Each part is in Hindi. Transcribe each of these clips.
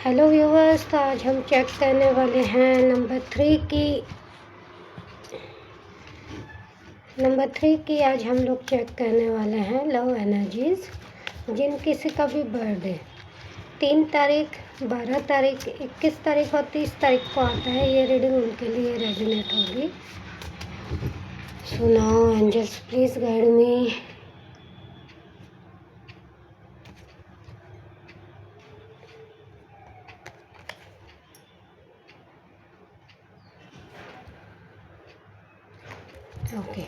हेलो व्यूवर्स, तो आज हम चेक करने वाले हैं नंबर थ्री की आज हम लोग चेक करने वाले हैं लव एनर्जीज़। जिन किसी का भी बर्थडे 3 तारीख, 12 तारीख, 21 तारीख और 30 तारीख को आता है, ये रीडिंग उनके लिए रेजोनेट होगी। So now angels please guide me. Okay, तो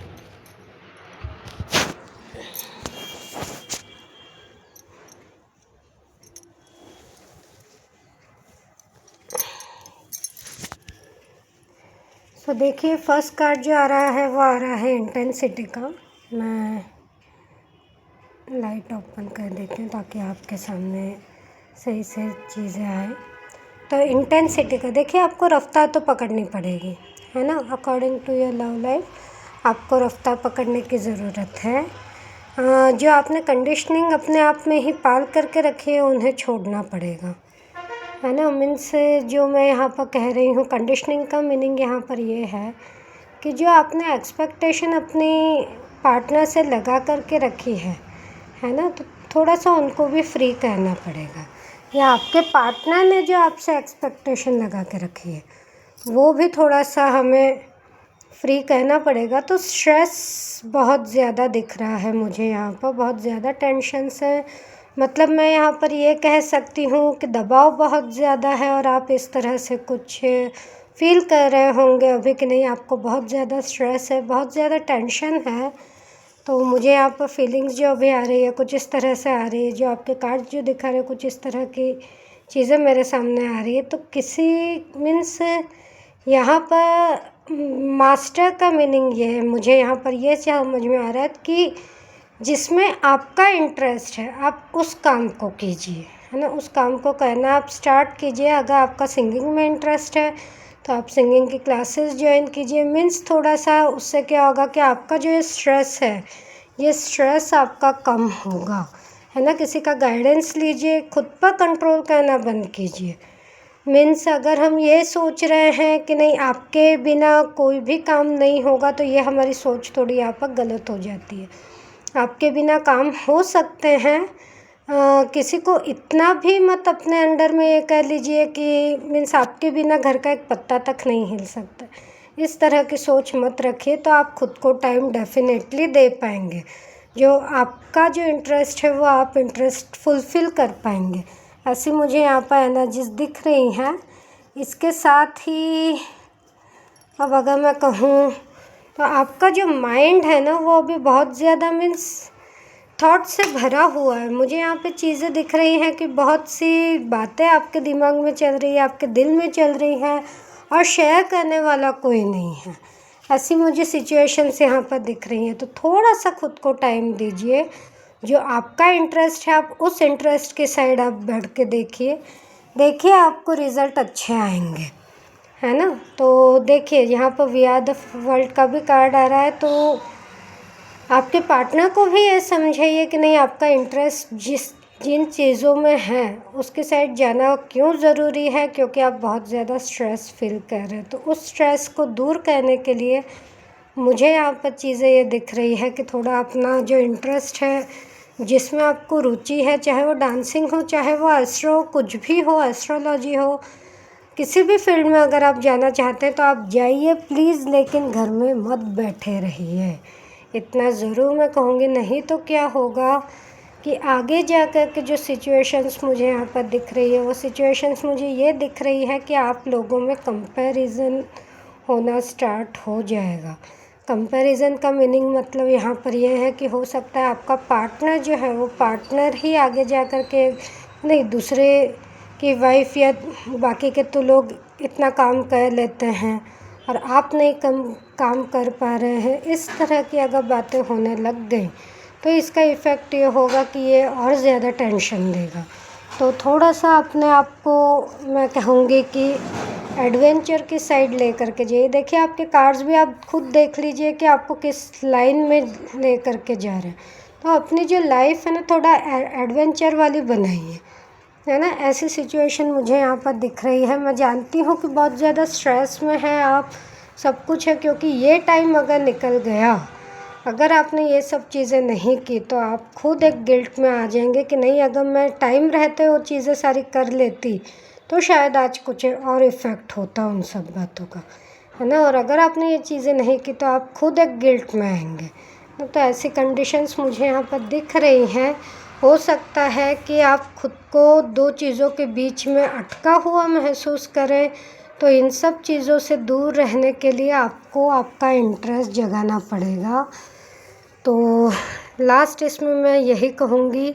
देखिए फर्स्ट कार्ड जो आ रहा है वो आ रहा है इंटेंसिटी का। मैं लाइट ओपन कर देती हूँ ताकि आपके सामने सही से चीज़ें आए। तो इंटेंसिटी का देखिए, आपको रफ्तार तो पकड़नी पड़ेगी, है ना। According to your love life आपको रफ्तार पकड़ने की ज़रूरत है। जो आपने कंडीशनिंग अपने आप में ही पाल करके रखी है उन्हें छोड़ना पड़ेगा, है ना। मीन्स जो मैं यहाँ पर कह रही हूँ, कंडीशनिंग का मीनिंग यहाँ पर ये है कि जो आपने एक्सपेक्टेशन अपनी पार्टनर से लगा करके रखी है ना, तो थोड़ा सा उनको भी फ्री करना पड़ेगा। या आपके पार्टनर ने जो आपसे एक्सपेक्टेशन लगा के रखी है वो भी थोड़ा सा हमें फ्री करना पड़ेगा। तो स्ट्रेस बहुत ज़्यादा दिख रहा है मुझे यहाँ पर, बहुत ज़्यादा टेंशन्स है। मतलब मैं यहाँ पर ये कह सकती हूँ कि दबाव बहुत ज़्यादा है और आप इस तरह से कुछ फील कर रहे होंगे अभी कि नहीं, आपको बहुत ज़्यादा स्ट्रेस है, बहुत ज़्यादा टेंशन है। तो मुझे यहाँ पर फीलिंग्स जो अभी आ रही है कुछ इस तरह से आ रही है, जो आपके कार्ड जो दिखा रहे हैं कुछ इस तरह की चीज़ें मेरे सामने आ रही है। तो किसी मीन्स यहाँ पर मास्टर का मीनिंग ये है, मुझे यहाँ पर ये समझ में आ रहा है कि जिसमें आपका इंटरेस्ट है आप उस काम को कीजिए, है ना। उस काम को करना आप स्टार्ट कीजिए। अगर आपका सिंगिंग में इंटरेस्ट है तो आप सिंगिंग की क्लासेस ज्वाइन कीजिए। मीन्स थोड़ा सा उससे क्या होगा कि आपका जो स्ट्रेस है ये स्ट्रेस आपका कम होगा, है ना। किसी का गाइडेंस लीजिए, खुद पर कंट्रोल करना बंद कीजिए। मीन्स अगर हम ये सोच रहे हैं कि नहीं आपके बिना कोई भी काम नहीं होगा, तो ये हमारी सोच थोड़ी यहाँ पर गलत हो जाती है। आपके बिना काम हो सकते हैं। किसी को इतना भी मत अपने अंडर में ये कह लीजिए कि मीन्स आपके बिना घर का एक पत्ता तक नहीं हिल सकता। इस तरह की सोच मत रखिए, तो आप खुद को टाइम डेफिनेटली दे पाएंगे। जो आपका जो इंटरेस्ट है वो आप इंटरेस्ट फुलफ़िल कर पाएंगे, ऐसी मुझे यहाँ पर एनर्जीज दिख रही हैं। इसके साथ ही अब अगर मैं कहूँ तो आपका जो माइंड है ना वो अभी बहुत ज़्यादा मीन्स थॉट से भरा हुआ है। मुझे यहाँ पे चीज़ें दिख रही हैं कि बहुत सी बातें आपके दिमाग में चल रही है, आपके दिल में चल रही हैं और शेयर करने वाला कोई नहीं है। ऐसी मुझे सिचुएशंस यहाँ पर दिख रही हैं। तो थोड़ा सा खुद को टाइम दीजिए। जो आपका इंटरेस्ट है आप उस इंटरेस्ट के साइड आप बैठ के देखिए आपको रिज़ल्ट अच्छे आएंगे, है ना। तो देखिए यहाँ पर वी आर द वर्ल्ड का भी कार्ड आ रहा है। तो आपके पार्टनर को भी ये समझाइए कि नहीं आपका इंटरेस्ट जिन चीज़ों में है उसके साइड जाना क्यों ज़रूरी है, क्योंकि आप बहुत ज़्यादा स्ट्रेस फील कर रहे हैं। तो उस स्ट्रेस को दूर करने के लिए मुझे यहाँ पर चीज़ें ये दिख रही है कि थोड़ा अपना जो इंटरेस्ट है जिसमें आपको रुचि है, चाहे वो डांसिंग हो, चाहे वो एस्ट्रो कुछ भी हो, एस्ट्रोलॉजी हो, किसी भी फील्ड में अगर आप जाना चाहते हैं तो आप जाइए प्लीज़, लेकिन घर में मत बैठे रहिए। इतना ज़रूर मैं कहूँगी, नहीं तो क्या होगा कि आगे जा कर के जो सिचुएशंस मुझे यहाँ पर दिख रही है वो सिचुएशंस मुझे ये दिख रही है कि आप लोगों में कंपैरिजन होना स्टार्ट हो जाएगा। कंपैरिजन का मीनिंग मतलब यहाँ पर यह है कि हो सकता है आपका पार्टनर जो है वो पार्टनर ही आगे जा कर के नहीं, दूसरे की वाइफ या बाकी के तो लोग इतना काम कर लेते हैं और आप नहीं काम कर पा रहे हैं। इस तरह की अगर बातें होने लग गई तो इसका इफ़ेक्ट ये होगा कि ये और ज़्यादा टेंशन देगा। तो थोड़ा सा अपने आप को मैं कहूँगी कि एडवेंचर की साइड ले करके जाइए। देखिए आपके कार्ड्स भी आप खुद देख लीजिए कि आपको किस लाइन में ले करके जा रहे हैं। तो अपनी जो लाइफ है ना थोड़ा एडवेंचर वाली बनाइए, है ना। ऐसी सिचुएशन मुझे यहाँ पर दिख रही है। मैं जानती हूँ कि बहुत ज़्यादा स्ट्रेस में है आप, सब कुछ है, क्योंकि ये टाइम अगर निकल गया, अगर आपने ये सब चीज़ें नहीं की तो आप खुद एक गिल्ट में आ जाएंगे कि नहीं, अगर मैं टाइम रहते वो चीज़ें सारी कर लेती तो शायद आज कुछ और इफ़ेक्ट होता उन सब बातों का, है ना। और अगर आपने ये चीज़ें नहीं की तो आप खुद एक गिल्ट में आएंगे। तो ऐसी कंडीशंस मुझे यहाँ पर दिख रही हैं। हो सकता है कि आप खुद को दो चीज़ों के बीच में अटका हुआ महसूस करें, तो इन सब चीज़ों से दूर रहने के लिए आपको आपका इंटरेस्ट जगाना पड़ेगा। तो लास्ट इसमें मैं यही कहूँगी,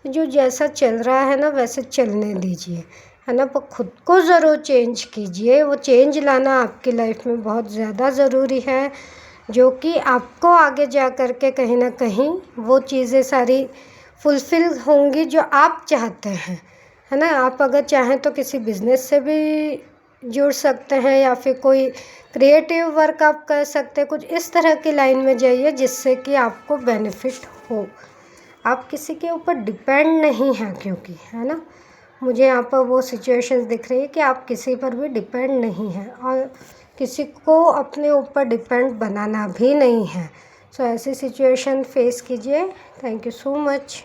जो जैसा चल रहा है ना वैसे चलने दीजिए, है ना। पर खुद को ज़रूर चेंज कीजिए। वो चेंज लाना आपकी लाइफ में बहुत ज़्यादा ज़रूरी है, जो कि आपको आगे जा कर के कहीं ना कहीं वो चीज़ें सारी फुलफ़िल होंगी जो आप चाहते हैं, है ना। आप अगर चाहें तो किसी बिज़नेस से भी जुड़ सकते हैं, या फिर कोई क्रिएटिव वर्क आप कर सकते हैं। कुछ इस तरह की लाइन में जाइए जिससे कि आपको बेनिफिट हो। आप किसी के ऊपर डिपेंड नहीं हैं, क्योंकि, है ना, मुझे यहाँ पर वो सिचुएशंस दिख रही है कि आप किसी पर भी डिपेंड नहीं हैं और किसी को अपने ऊपर डिपेंड बनाना भी नहीं है। सो ऐसी सिचुएशन फेस कीजिए। Thank you so much.